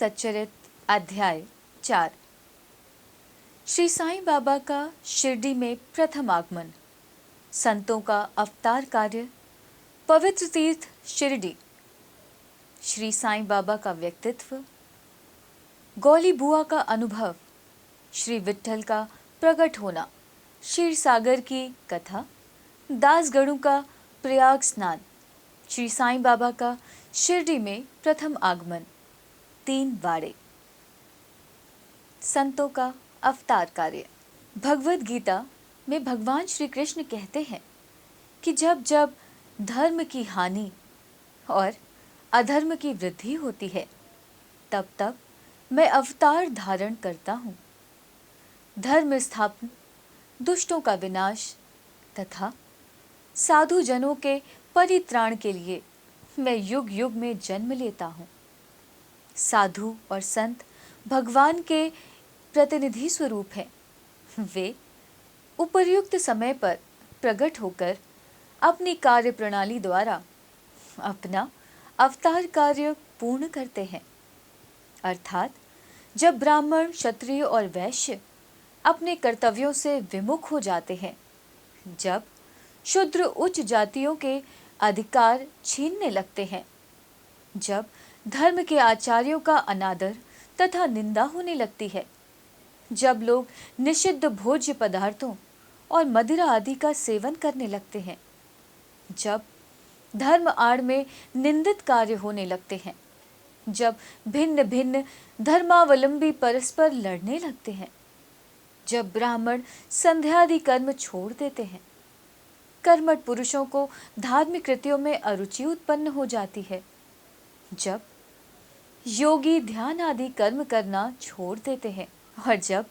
सच्चरित अध्याय 4। श्री साईं बाबा का शिरडी में प्रथम आगमन, संतों का अवतार कार्य, पवित्र तीर्थ शिरडी, श्री साईं बाबा का व्यक्तित्व, गौली बुआ का अनुभव, श्री विट्ठल का प्रकट होना, क्षीर सागर की कथा, दासगणों का प्रयाग स्नान, श्री साईं बाबा का शिरडी में प्रथम आगमन, 3 वाड़े, संतों का अवतार कार्य। भगवद गीता में भगवान श्री कृष्ण कहते हैं कि जब जब धर्म की हानि और अधर्म की वृद्धि होती है, तब तब मैं अवतार धारण करता हूँ। धर्म स्थापन, दुष्टों का विनाश तथा साधु जनों के परित्राण के लिए मैं युग युग में जन्म लेता हूँ। साधु और संत भगवान के प्रतिनिधि स्वरूप हैं। वे उपर्युक्त समय पर प्रकट होकर अपनी कार्य प्रणाली द्वारा अपना अवतार कार्य पूर्ण करते हैं। अर्थात जब ब्राह्मण, क्षत्रिय और वैश्य अपने कर्तव्यों से विमुख हो जाते हैं, जब शूद्र उच्च जातियों के अधिकार छीनने लगते हैं, जब धर्म के आचार्यों का अनादर तथा निंदा होने लगती है, जब लोग निषिद्ध भोज्य पदार्थों और मदिरा आदि का सेवन करने लगते हैं, जब धर्म आड़ में निंदित कार्य होने लगते हैं, जब भिन्न भिन्न धर्मावलंबी परस्पर लड़ने लगते हैं, जब ब्राह्मण संध्यादि कर्म छोड़ देते हैं, कर्मठ पुरुषों को धार्मिक कृत्यों में अरुचि उत्पन्न हो जाती है, जब योगी ध्यान आदि कर्म करना छोड़ देते हैं और जब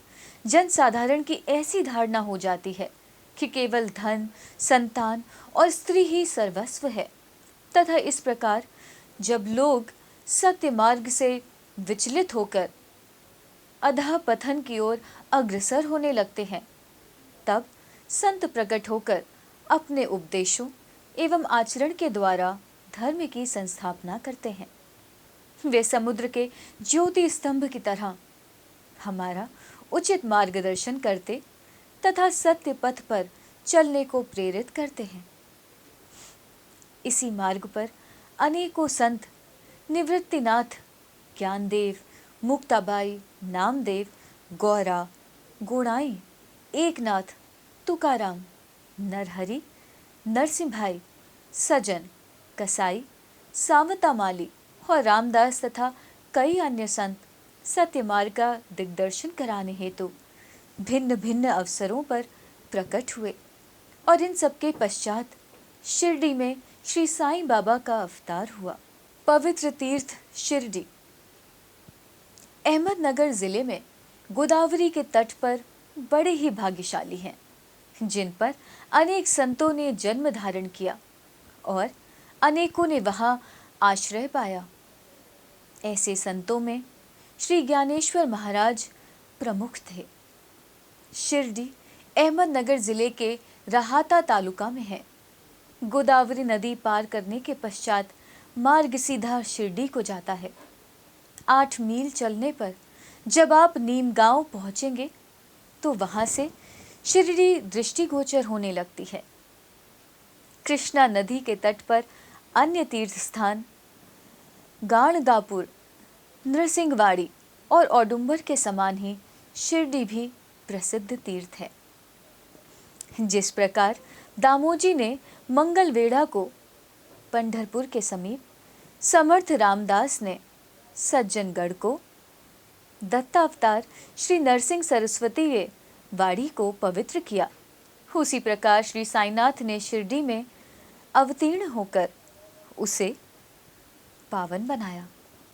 जन साधारण की ऐसी धारणा हो जाती है कि केवल धन, संतान और स्त्री ही सर्वस्व है, तथा इस प्रकार जब लोग सत्य मार्ग से विचलित होकर अधः पतन की ओर अग्रसर होने लगते हैं, तब संत प्रकट होकर अपने उपदेशों एवं आचरण के द्वारा धर्म की संस्थापना करते हैं। वे समुद्र के ज्योति स्तंभ की तरह हमारा उचित मार्गदर्शन करते तथा सत्य पथ पर चलने को प्रेरित करते हैं। इसी मार्ग पर अनेकों संत, निवृत्तिनाथ, ज्ञानदेव, मुक्ताबाई, नामदेव, गौरा, गुणाई, एकनाथ, तुकाराम, नरहरि, नरसिंह भाई, सजन, कसाई, सावता माली और रामदास तथा कई अन्य संत सत्य मार्ग का दिग्दर्शन कराने हेतु भिन्न भिन्न अवसरों पर प्रकट हुए और इन सबके पश्चात शिरडी में श्री साईं बाबा का अवतार हुआ। पवित्र तीर्थ शिरडी अहमदनगर जिले में गोदावरी के तट पर बड़े ही भाग्यशाली हैं, जिन पर अनेक संतों ने जन्म धारण किया और अनेकों ने वहां आश्रय पाया। ऐसे संतों में श्री ज्ञानेश्वर महाराज प्रमुख थे। शिरडी अहमदनगर जिले के राहाता तालुका में है। गोदावरी नदी पार करने के पश्चात मार्ग सीधा शिरडी को जाता है। 8 मील चलने पर जब आप नीम गांव पहुंचेंगे तो वहां से शिरडी दृष्टिगोचर होने लगती है। कृष्णा नदी के तट पर अन्य तीर्थ स्थान गाणगापुर, नृसिंहवाड़ी और औडुंबर के समान ही शिरडी भी प्रसिद्ध तीर्थ है। जिस प्रकार दामोजी ने मंगलवेढ़ा को पंढरपुर के समीप, समर्थ रामदास ने सज्जनगढ़ को, दत्तावतार श्री नरसिंह सरस्वती ने वाड़ी को पवित्र किया, उसी प्रकार श्री साईनाथ ने शिरडी में अवतीर्ण होकर उसे पावन बनाया।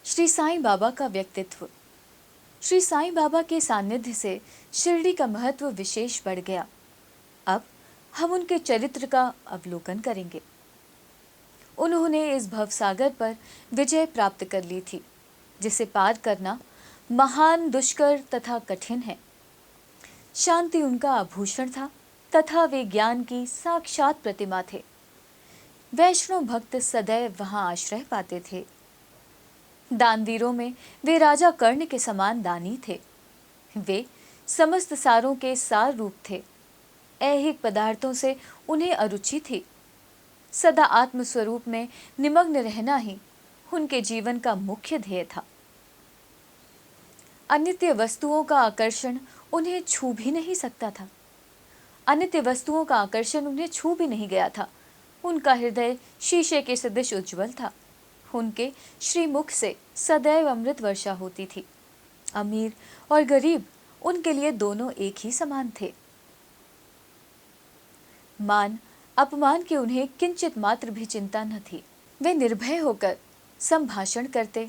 श्री साईं बाबा का व्यक्तित्व। श्री साईं बाबा के सानिध्य से शिरडी का महत्व विशेष बढ़ गया। अब हम उनके चरित्र का अवलोकन करेंगे। उन्होंने इस भवसागर पर विजय प्राप्त कर ली थी, जिसे पार करना महान, दुष्कर तथा कठिन है। शांति उनका आभूषण था तथा वे ज्ञान की साक्षात प्रतिमा थे। वैष्णव भक्त सदैव वहां आश्रय पाते थे। दानवीरों में वे राजा कर्ण के समान दानी थे। वे समस्त सारों के सार रूप थे। ऐहिक पदार्थों से उन्हें अरुचि थी। सदा आत्मस्वरूप में निमग्न रहना ही उनके जीवन का मुख्य ध्येय था। अनित्य वस्तुओं का आकर्षण उन्हें छू भी नहीं सकता था। अनित्य वस्तुओं का आकर्षण उन्हें छू भी नहीं गया था। उनका हृदय शीशे के सदृश उज्ज्वल था। उनके श्रीमुख से सदैव अमृत वर्षा होती थी। अमीर और गरीब उनके लिए दोनों एक ही समान थे। मान अपमान की उन्हें किंचित मात्र भी चिंता न थी। वे निर्भय होकर संभाषण करते,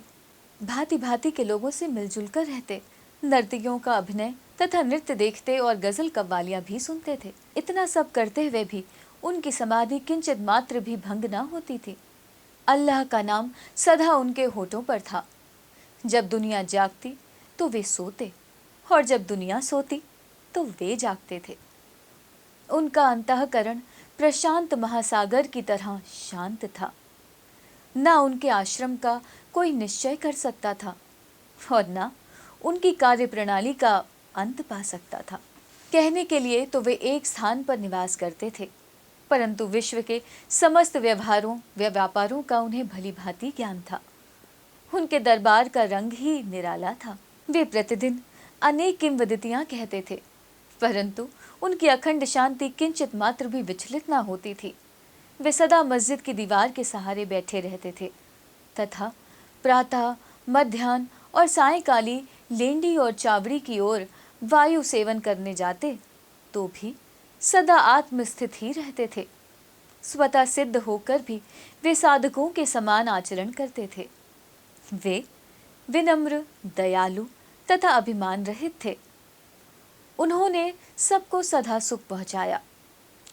भांति भांति के लोगों से मिलजुल कर रहते, नर्तकियों का अभिनय तथा नृत्य देखते और गजल कव्वालियां भी सुनते थे। इतना सब करते हुए भी उनकी समाधि किंचित मात्र भी भंग न होती थी। अल्लाह का नाम सदा उनके होठों पर था। जब दुनिया जागती तो वे सोते, और जब दुनिया सोती तो वे जागते थे। उनका अंतःकरण प्रशांत महासागर की तरह शांत था। न उनके आश्रम का कोई निश्चय कर सकता था और न उनकी कार्यप्रणाली का अंत पा सकता था। कहने के लिए तो वे एक स्थान पर निवास करते थे, परंतु विश्व के समस्त व्यवहारों व व्यापारों का उन्हें भली भांति ज्ञान था। उनके दरबार का रंग ही निराला था। वे प्रतिदिन अनेक किंवदंतियां कहते थे, परंतु उनकी अखंड शांति किंचित मात्र भी विचलित न होती थी। वे सदा मस्जिद की दीवार के सहारे बैठे रहते थे तथा प्रातः, मध्याह्न और सायंकाली लेंडी और चावड़ी की ओर वायु सेवन करने जाते तो भी सदा आत्मस्थित ही रहते थे। स्वतः सिद्ध होकर भी वे साधकों के समान आचरण करते थे। वे विनम्र, दयालु तथा अभिमान रहित थे। उन्होंने सबको सदा सुख पहुंचाया।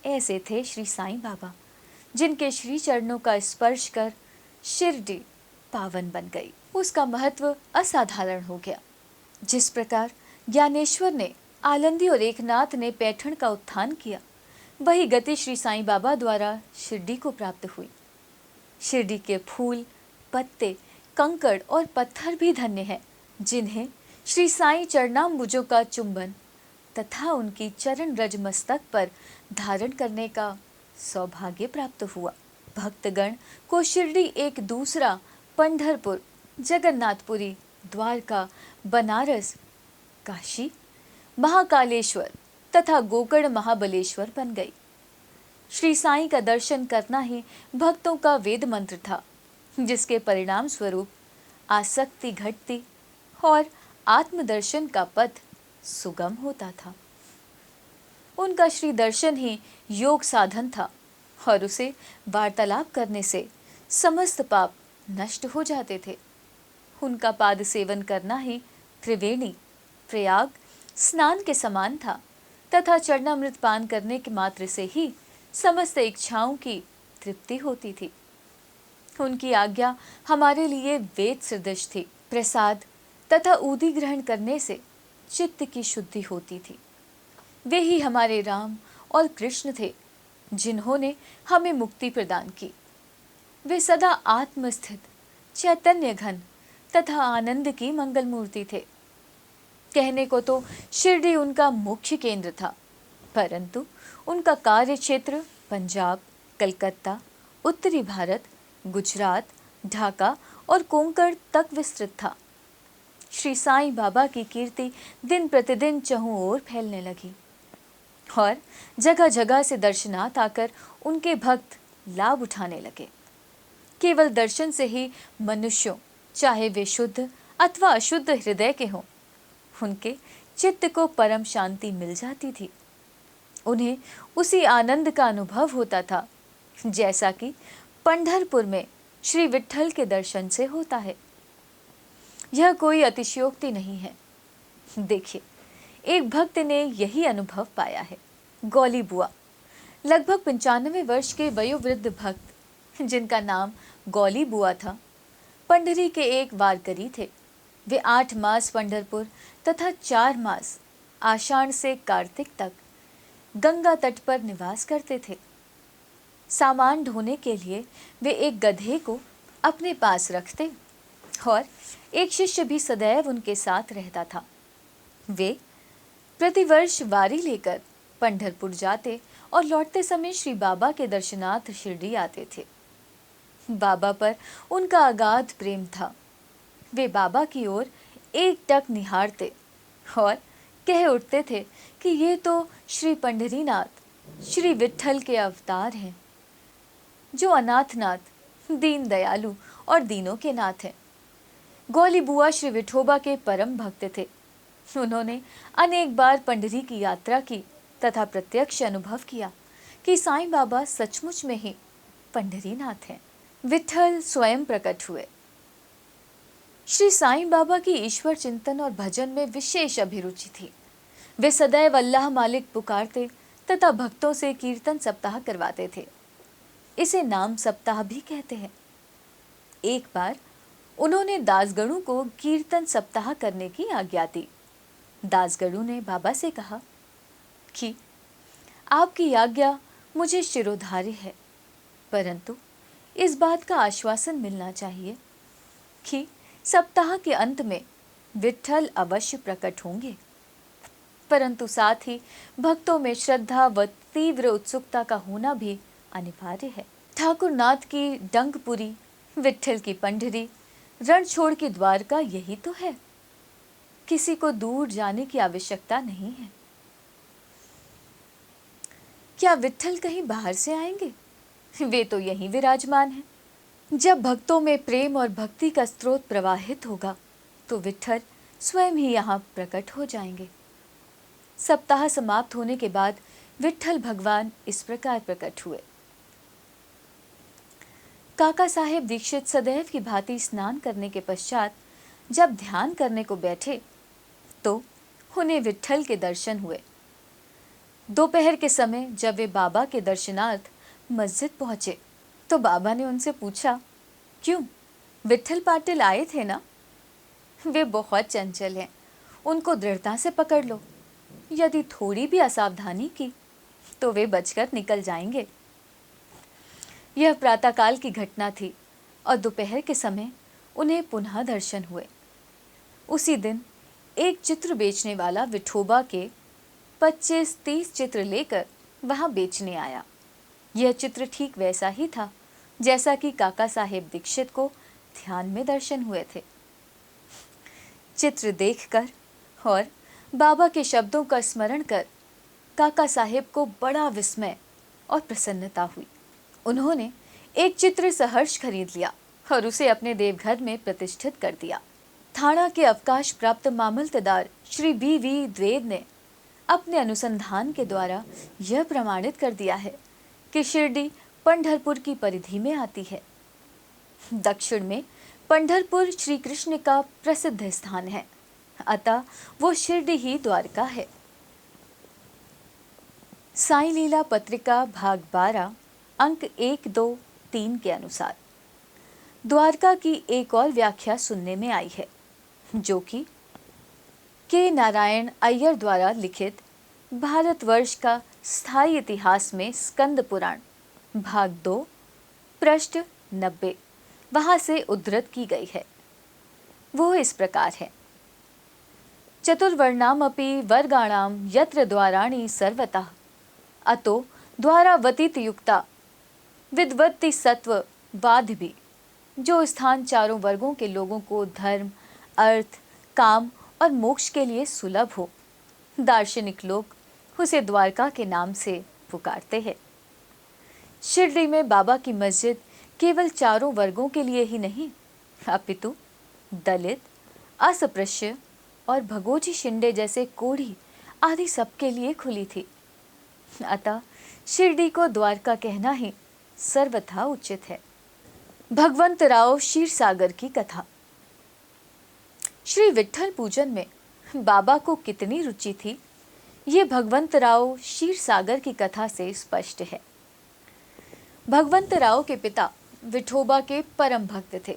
ऐसे थे श्री साईं बाबा, जिनके श्री चरणों का स्पर्श कर शिरडी पावन बन गई। उसका महत्व असाधारण हो गया। जिस प्रकार ज्ञानेश्वर ने आलंदी और एकनाथ ने पैठण का उत्थान किया, वही गति श्री साईं बाबा द्वारा शिरडी को प्राप्त हुई। शिरडी के फूल, पत्ते, कंकड़ और पत्थर भी धन्य हैं, जिन्हें श्री साईं चरणाम्बुजों का चुंबन तथा उनकी चरण रज मस्तक पर धारण करने का सौभाग्य प्राप्त हुआ। भक्तगण को शिरडी एक दूसरा पंढरपुर, जगन्नाथपुरी, द्वारका, बनारस, काशी, महाकालेश्वर तथा गोकर्ण महाबलेश्वर बन गई। श्री साईं का दर्शन करना ही भक्तों का वेद मंत्र था, जिसके परिणाम स्वरूप आसक्ति घटती और आत्मदर्शन का पथ सुगम होता था। उनका श्री दर्शन ही योग साधन था और उसे वार्तालाप करने से समस्त पाप नष्ट हो जाते थे। उनका पाद सेवन करना ही त्रिवेणी, प्रयाग स्नान के समान था तथा चरणामृत पान करने के मात्र से ही समस्त इच्छाओं की तृप्ति होती थी। उनकी आज्ञा हमारे लिए वेद सदृश थी। प्रसाद तथा ऊदी ग्रहण करने से चित्त की शुद्धि होती थी। वे ही हमारे राम और कृष्ण थे, जिन्होंने हमें मुक्ति प्रदान की। वे सदा आत्मस्थित, चैतन्य घन तथा आनंद की मंगल मूर्ति थे। कहने को तो शिरडी उनका मुख्य केंद्र था, परंतु उनका कार्य क्षेत्र पंजाब, कलकत्ता, उत्तरी भारत, गुजरात, ढाका और कोंकण तक विस्तृत था। श्री साईं बाबा की कीर्ति दिन प्रतिदिन चहुं ओर फैलने लगी और जगह जगह से दर्शनार्थ आकर उनके भक्त लाभ उठाने लगे। केवल दर्शन से ही मनुष्यों, चाहे वे शुद्ध अथवा अशुद्ध हृदय के हों, उनके चित्त को परम शांति मिल जाती थी। उन्हें उसी आनंद का अनुभव होता था जैसा कि पंढरपुर में श्री विट्ठल के दर्शन से होता है। यह कोई अतिशयोक्ति नहीं है। देखिए, एक भक्त ने यही अनुभव पाया है। गौली बुआ, लगभग 95 वर्ष के वयोवृद्ध भक्त, जिनका नाम गौली बुआ था, पंढरी के एक वारकरी थे। वे 8 मास पंढरपुर तथा 4 मास आषाढ़ से कार्तिक तक गंगा तट पर निवास करते थे। सामान ढोने के लिए वे एक गधे को अपने पास रखते और एक शिष्य भी सदैव उनके साथ रहता था। वे प्रतिवर्ष वारी लेकर पंढरपुर जाते और लौटते समय श्री बाबा के दर्शनार्थ शिरडी आते थे। बाबा पर उनका अगाध प्रेम था। वे बाबा की ओर एकटक निहारते और कह उठते थे कि ये तो श्री पंढरीनाथ, श्री विट्ठल के अवतार हैं, जो अनाथनाथ, दीन दयालु और दीनों के नाथ हैं। गौली बुआ श्री विठोबा के परम भक्त थे। उन्होंने अनेक बार पंढरी की यात्रा की तथा प्रत्यक्ष अनुभव किया कि साईं बाबा सचमुच में ही पंढरीनाथ हैं। विट्ठल स्वयं प्रकट हुए। श्री साईं बाबा की ईश्वर चिंतन और भजन में विशेष अभिरुचि थी। वे सदैव अल्लाह मालिक पुकारते तथा भक्तों से कीर्तन सप्ताह करवाते थे। इसे नाम सप्ताह भी कहते हैं। एक बार उन्होंने दासगणों को कीर्तन सप्ताह करने की आज्ञा दी। दासगणों ने बाबा से कहा कि आपकी आज्ञा मुझे शिरोधार्य है, परंतु इस बात का आश्वासन मिलना चाहिए कि सप्ताह के अंत में विट्ठल अवश्य प्रकट होंगे, परंतु साथ ही भक्तों में श्रद्धा व तीव्र उत्सुकता का होना भी अनिवार्य है। ठाकुरनाथ की डंकपुरी, विट्ठल की पंढरी, रणछोड़ की द्वारका यही तो है। किसी को दूर जाने की आवश्यकता नहीं है। क्या विट्ठल कहीं बाहर से आएंगे? वे तो यहीं विराजमान हैं। जब भक्तों में प्रेम और भक्ति का स्रोत प्रवाहित होगा तो विट्ठल स्वयं ही यहाँ प्रकट हो जाएंगे। सप्ताह समाप्त होने के बाद विट्ठल भगवान इस प्रकार प्रकट हुए। काका साहेब दीक्षित सदैव की भांति स्नान करने के पश्चात जब ध्यान करने को बैठे तो उन्हें विट्ठल के दर्शन हुए। दोपहर के समय जब वे बाबा के दर्शनार्थ मस्जिद पहुंचे तो बाबा ने उनसे पूछा, क्यों, विट्ठल पाटिल आए थे ना? वे बहुत चंचल हैं, उनको दृढ़ता से पकड़ लो। यदि थोड़ी भी असावधानी की तो वे बचकर निकल जाएंगे। यह प्रातःकाल की घटना थी और दोपहर के समय उन्हें पुनः दर्शन हुए। उसी दिन एक चित्र बेचने वाला विठोबा के 25-30 चित्र लेकर वहां बेचने आया। यह चित्र ठीक वैसा ही था जैसा कि काका साहेब दीक्षित को ध्यान में दर्शन हुए थे। चित्र देखकर और बाबा के शब्दों का स्मरण कर काका साहेब को बड़ा विस्मय और प्रसन्नता हुई। उन्होंने एक चित्र सहर्ष खरीद लिया और उसे अपने देवघर में प्रतिष्ठित कर दिया। थाना के अवकाश प्राप्त मामलतदार श्री B.V. द्विवेदी ने अपने अनुसंधान के द्वारा यह प्रमाणित कर दिया है कि शिरडी पंढरपुर की परिधि में आती है। दक्षिण में पंढरपुर श्री कृष्ण का प्रसिद्ध स्थान है, अतः वो शिरडी ही द्वारका है। साईं लीला पत्रिका भाग 12 अंक 1, 2, 3 के अनुसार द्वारका की एक और व्याख्या सुनने में आई है, जो कि के नारायण अय्यर द्वारा लिखित भारतवर्ष का स्थायी इतिहास में स्कंद पुराण भाग 2 पृष्ठ 90 वहां से उद्धृत की गई है। वो इस प्रकार है, चतुर्वर्णामपि वर्गाणाम यत्र द्वाराणि सर्वतः अतो द्वारावतीत युक्ता विद्वत्ति सत्व वाद भी। जो स्थान चारों वर्गों के लोगों को धर्म, अर्थ, काम और मोक्ष के लिए सुलभ हो, दार्शनिक लोग उसे द्वारका के नाम से पुकारते हैं। शिरडी में बाबा की मस्जिद केवल चारों वर्गों के लिए ही नहीं, अपितु दलित, अस्पृश्य और भगोजी शिंदे जैसे कोढ़ी आदि सबके लिए खुली थी। अतः शिरडी को द्वारका कहना ही सर्वथा उचित है। भगवंतराव क्षीरसागर की कथा। श्री विट्ठल पूजन में बाबा को कितनी रुचि थी, ये भगवंतराव क्षीरसागर की कथा से स्पष्ट है। भगवंतराव के पिता विठोबा के परम भक्त थे,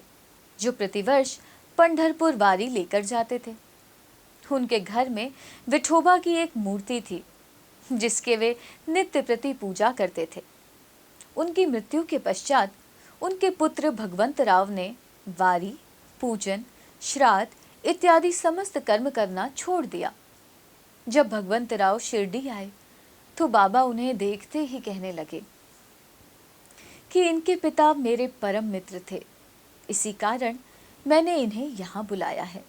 जो प्रतिवर्ष पंढरपुर वारी लेकर जाते थे। उनके घर में विठोबा की एक मूर्ति थी, जिसके वे नित्य प्रति पूजा करते थे। उनकी मृत्यु के पश्चात उनके पुत्र भगवंतराव ने वारी पूजन, श्राद्ध इत्यादि समस्त कर्म करना छोड़ दिया। जब भगवंतराव शिरडी आए तो बाबा उन्हें देखते ही कहने लगे कि इनके पिता मेरे परम मित्र थे, इसी कारण मैंने इन्हें यहाँ बुलाया है।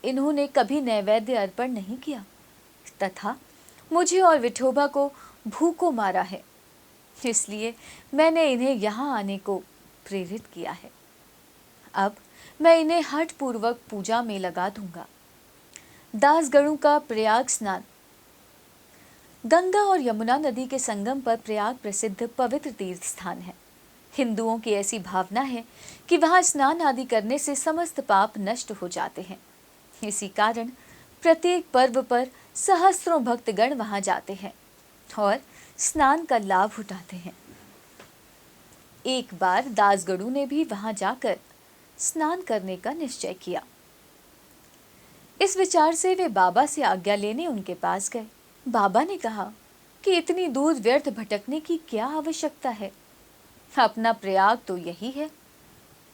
इन्होंने कभी नैवेद्य अर्पण नहीं किया तथा मुझे और विठोबा को भूख को मारा है, इसलिए मैंने इन्हें यहाँ आने को प्रेरित किया है। अब मैं इन्हें हठ पूर्वक पूजा में लगा दूंगा। दासगणों का प्रयाग स्नान। गंगा और यमुना नदी के संगम पर प्रयाग प्रसिद्ध पवित्र तीर्थ स्थान है। हिंदुओं की ऐसी भावना है कि वहां स्नान आदि करने से समस्त पाप नष्ट हो जाते हैं। इसी कारण प्रत्येक पर्व पर सहस्त्रों भक्तगण वहां जाते हैं और स्नान का लाभ उठाते हैं। एक बार दासगणों ने भी वहां जाकर स्नान करने का निश्चय किया। इस विचार से वे बाबा से आज्ञा लेने उनके पास गए। बाबा ने कहा कि इतनी दूर व्यर्थ भटकने की क्या आवश्यकता है, अपना प्रयाग तो यही है,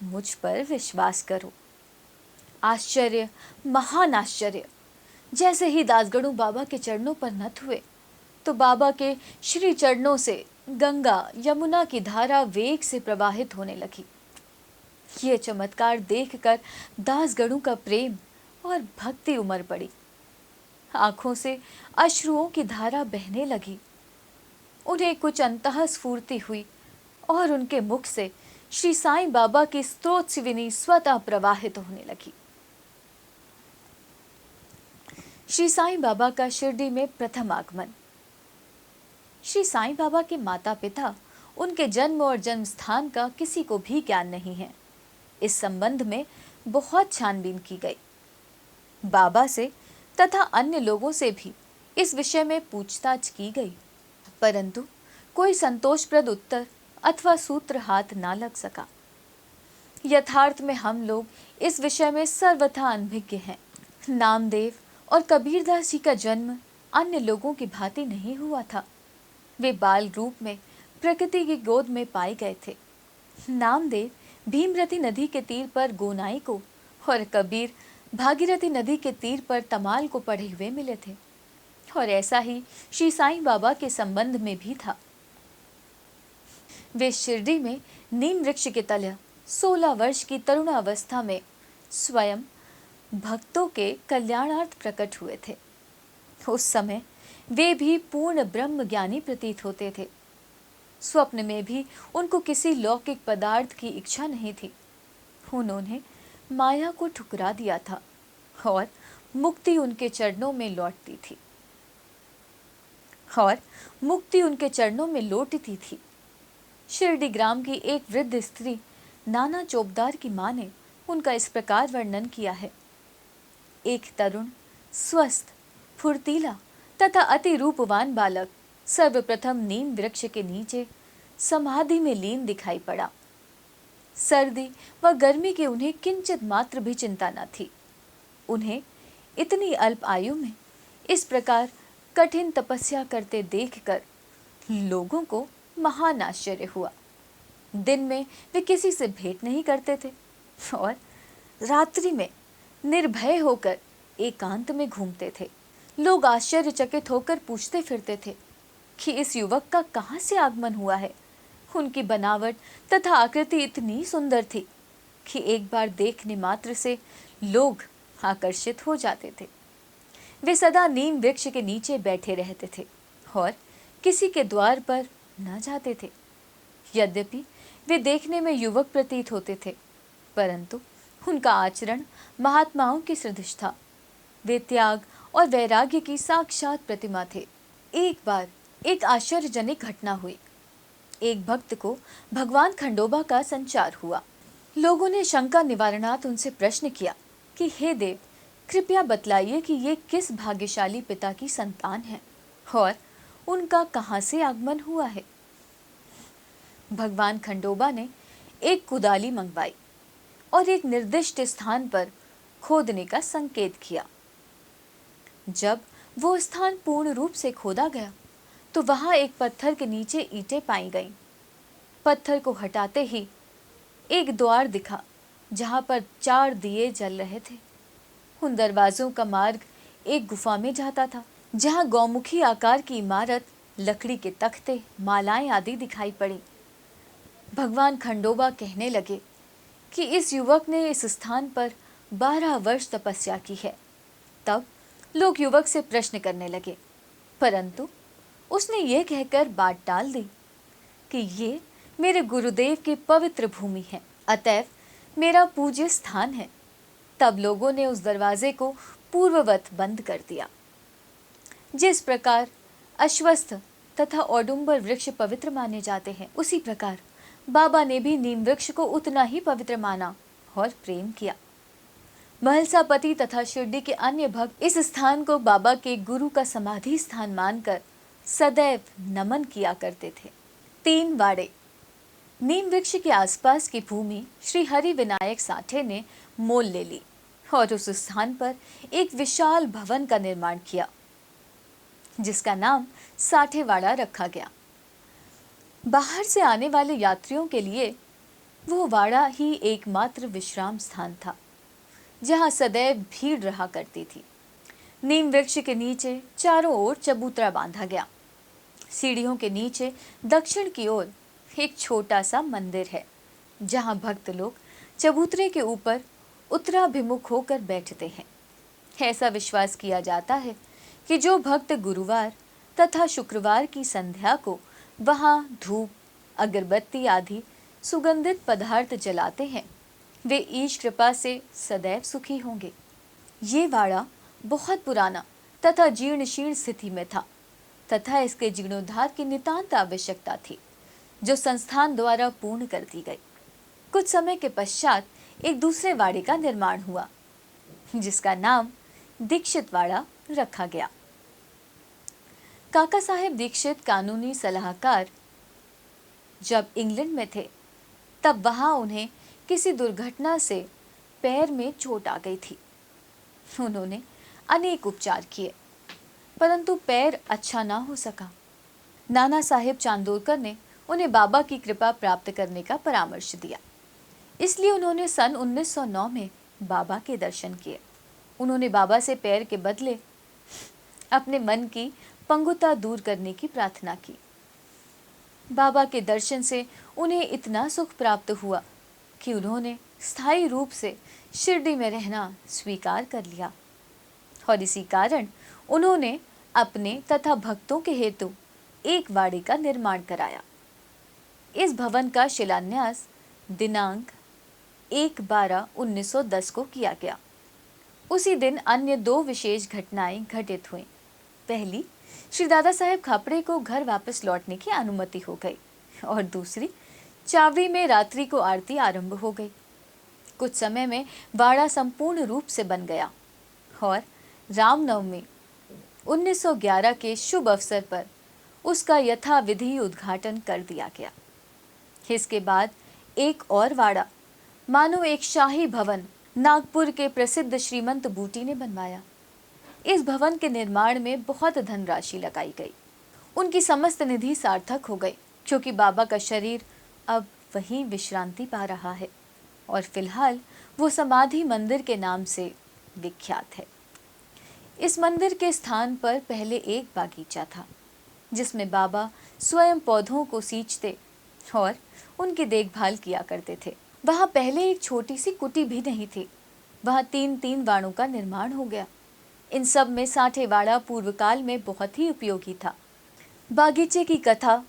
मुझ पर विश्वास करो। आश्चर्य, महान आश्चर्य। जैसे ही दासगणों बाबा के चरणों पर नत हुए तो बाबा के श्री चरणों से गंगा यमुना की धारा वेग से प्रवाहित होने लगी। ये चमत्कार देखकर दासगणों का प्रेम और भक्ति उमड़ पड़ी। आंखों से अश्रुओं की धारा बहने लगी। उन्हें कुछ अंतःस्फूर्ति हुई और उनके मुख से श्री साईं बाबा की स्तोत्रविनी स्वतः प्रवाहित होने लगी। श्री साईं बाबा का शिरडी में प्रथम आगमन। श्री साईं बाबा के माता पिता, उनके जन्म और जन्म स्थान का किसी को भी ज्ञान नहीं है। इस संबंध में बहुत छानबीन की गई। बाबा से तथा अन्य लोगों से भी इस विषय में पूछताछ की गई, परंतु कोई संतोषप्रद उत्तर अथवा सूत्र हाथ ना लग सका। यथार्थ में हम लोग इस विषय में सर्वथा अनभिज्ञ हैं। नामदेव और कबीरदास जी का जन्म अन्य लोगों की भांति नहीं हुआ था। वे बाल रूप में प्रकृति की गोद में पाए गए थे। नामदेव भीमरथी नदी के तीर पर गोनाई को और कबीर भागीरथी नदी के तीर पर तमाल को पढ़े हुए मिले थे। और ऐसा ही श्री साईं बाबा के संबंध में भी था। वे शिरडी में नीम वृक्ष के तले 16 वर्ष की तरुणावस्था में स्वयं भक्तों के कल्याणार्थ प्रकट हुए थे। उस समय वे भी पूर्ण ब्रह्म ज्ञानी प्रतीत होते थे। स्वप्न में भी उनको किसी लौकिक पदार्थ की इच्छा नहीं थी। उन्होंने माया को ठुकरा दिया था और मुक्ति उनके चरणों में लौटती थी। शिरडी ग्राम की एक वृद्ध स्त्री नाना चोपदार की मां ने उनका इस प्रकार वर्णन किया है। एक तरुण, स्वस्थ, फुर्तीला तथा अति रूपवान बालक सर्वप्रथम नीम वृक्ष के नीचे समाधि में लीन दिखाई पड़ा। सर्दी व गर्मी की उन्हें किंचित मात्र भी चिंता न थी। उन्हें इतनी अल्प आयु में इस प्रकार कठिन तपस्या करते देखकर लोगों को महान आश्चर्य हुआ। दिन में वे किसी से भेंट नहीं करते थे और रात्रि में निर्भय होकर एकांत में घूमते थे। लोग आश्चर्यचकित होकर पूछते फिरते थे कि इस युवक का कहाँ से आगमन हुआ है। उनकी बनावट तथा आकृति इतनी सुंदर थी कि एक बार देखने मात्र से लोग आकर्षित हो जाते थे। वे सदा नीम वृक्ष के नीचे बैठे रहते थे और किसी के द्वार पर न जाते थे। यद्यपि वे देखने में युवक प्रतीत होते थे, परंतु उनका आचरण महात्माओं की सदृश था। वे त्याग और वैराग्य की साक्षात प्रतिमा थे। एक बार एक आश्चर्यजनक घटना हुई। एक भक्त को भगवान खंडोबा का संचार हुआ। लोगों ने शंका निवारणार्थ उनसे प्रश्न किया कि हे देव, कृपया बतलाइए कि ये किस भाग्यशाली पिता की संतान है और उनका कहाँ से आगमन हुआ है। भगवान खंडोबा ने एक कुदाली मंगवाई और एक निर्दिष्ट स्थान पर खोदने का संकेत किया। जब वो स्थान पूर्ण रूप से खोदा गया तो वहां एक पत्थर के नीचे ईंटें पाई गईं। पत्थर को हटाते ही एक द्वार दिखा जहां पर 4 दिए जल रहे थे। उन दरवाजों का मार्ग एक गुफा में जाता था, जहां गौमुखी आकार की इमारत, लकड़ी के तख्ते, मालाएं आदि दिखाई पड़ी। भगवान खंडोबा कहने लगे कि इस युवक ने इस स्थान पर 12 वर्ष तपस्या की है। तब लोग युवक से प्रश्न करने लगे, परंतु उसने ये कहकर बात टाल दी कि ये मेरे गुरुदेव की पवित्र भूमि है, अतएव मेरा पूज्य स्थान है। तब लोगों ने उस दरवाजे को पूर्ववत बंद कर दिया। जिस प्रकार अश्वत्थ तथा औडुंबर वृक्ष पवित्र माने जाते हैं, उसी प्रकार बाबा ने भी नीम वृक्ष को उतना ही पवित्र माना और प्रेम किया। महलसापति तथा शिरडी के अन्य भक्त इस स्थान को बाबा के गुरु का समाधि स्थान मानकर सदैव नमन किया करते थे। 3 वाड़े। नीम वृक्ष के आसपास की भूमि श्री हरि विनायक साठे ने मोल ले ली और उस स्थान पर एक विशाल भवन का निर्माण किया, जिसका नाम साठेवाड़ा रखा गया। बाहर से आने वाले यात्रियों के लिए वो वाड़ा ही एकमात्र विश्राम स्थान था, जहां सदैव भीड़ रहा करती थी। नीम वृक्ष के नीचे चारों ओर चबूतरा बांधा गया। सीढ़ियों के नीचे दक्षिण की ओर एक छोटा सा मंदिर है, जहां भक्त लोग चबूतरे के ऊपर उत्तराभिमुख होकर बैठते हैं। ऐसा विश्वास किया जाता है कि जो भक्त गुरुवार तथा शुक्रवार की संध्या को वहां धूप, अगरबत्ती आदि सुगंधित पदार्थ जलाते हैं, वे ईश कृपा से सदैव सुखी होंगे। ये वाड़ा बहुत पुराना तथा जीर्ण शीर्ण स्थिति में था तथा इसके जीर्णोद्धार की नितांत आवश्यकता थी, जो संस्थान द्वारा पूर्ण कर दी गई। कुछ समय के पश्चात एक दूसरे वाड़े का निर्माण हुआ, जिसका नाम दीक्षित वाड़ा रखा गया। काका साहेब दीक्षित कानूनी सलाहकार जब इंग्लैंड में थे, तब वहां उन्हें किसी दुर्घटना से पैर में चोट आ गई थी। उन्होंने अनेक उपचार किए, परंतु पैर अच्छा ना हो सका। नाना साहेब चांदोरकर ने उन्हें बाबा की कृपा प्राप्त करने का परामर्श दिया, इसलिए उन्होंने सन 1909 में बाबा के दर्शन किए। उन्होंने बाबा से पैर के बदले अपने मन की पंगुता दूर करने की प्रार्थना की। बाबा के दर्शन से उन्हें इतना सुख प्राप्त हुआ कि उन्होंने स्थायी रूप से शिरडी में रहना स्वीकार कर लिया और इसी कारण उन्होंने अपने तथा भक्तों के हेतु एक वाड़े का निर्माण कराया। इस भवन का शिलान्यास दिनांक 1/12/1910 को किया गया। उसी दिन अन्य 2 विशेष घटनाएं घटित हुई। पहली, श्री दादा साहेब खापड़े को घर वापस लौटने की अनुमति हो गई और दूसरी, चावड़ी में रात्रि को आरती आरंभ हो गई। कुछ समय में वाड़ा संपूर्ण रूप से बन गया और रामनवमी 1911 के शुभ अवसर पर उसका यथाविधि उद्घाटन कर दिया गया। इसके बाद एक और वाड़ा मानो एक शाही भवन नागपुर के प्रसिद्ध श्रीमंत बूटी ने बनवाया। इस भवन के निर्माण में बहुत धनराशि लगाई गई। उनकी समस्त निधि सार्थक हो गई, क्योंकि बाबा का शरीर अब वहीं विश्रांति पा रहा है और फिलहाल वो समाधि मंदिर के नाम से विख्यात है। इस मंदिर के स्थान पर पहले एक बागीचा था, जिसमें बाबा स्वयं पौधों को सींचते और उनकी देखभाल किया करते थे। वहां पहले एक छोटी सी कुटी भी नहीं थी। वहां 3 वाड़ों का निर्माण हो गया। इन सब में साठेवाड़ा पूर्व काल में बहुत ही उपयोगी था। बागीचे की कथा,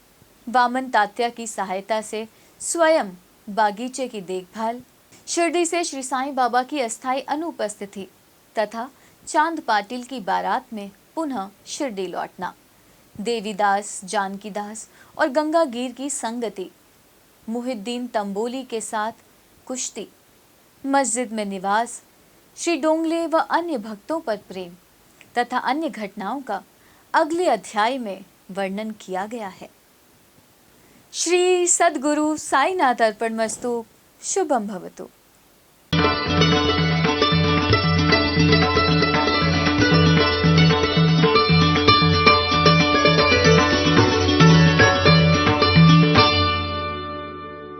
वामन तात्या की सहायता से स्वयं बागीचे की देखभाल, शिरडी से श्री साईं बाबा की अस्थायी अनुपस्थिति तथा चांद पाटिल की बारात में पुनः शिरडी लौटना, देवीदास, जानकीदास और गंगागीर की संगति, मुहिद्दीन तंबोली के साथ कुश्ती, मस्जिद में निवास, श्री डोंगले व अन्य भक्तों पर प्रेम तथा अन्य घटनाओं का अगले अध्याय में वर्णन किया गया है। श्री सद्गुरु साईनाथ अर्पणमस्तु। शुभम भवतु।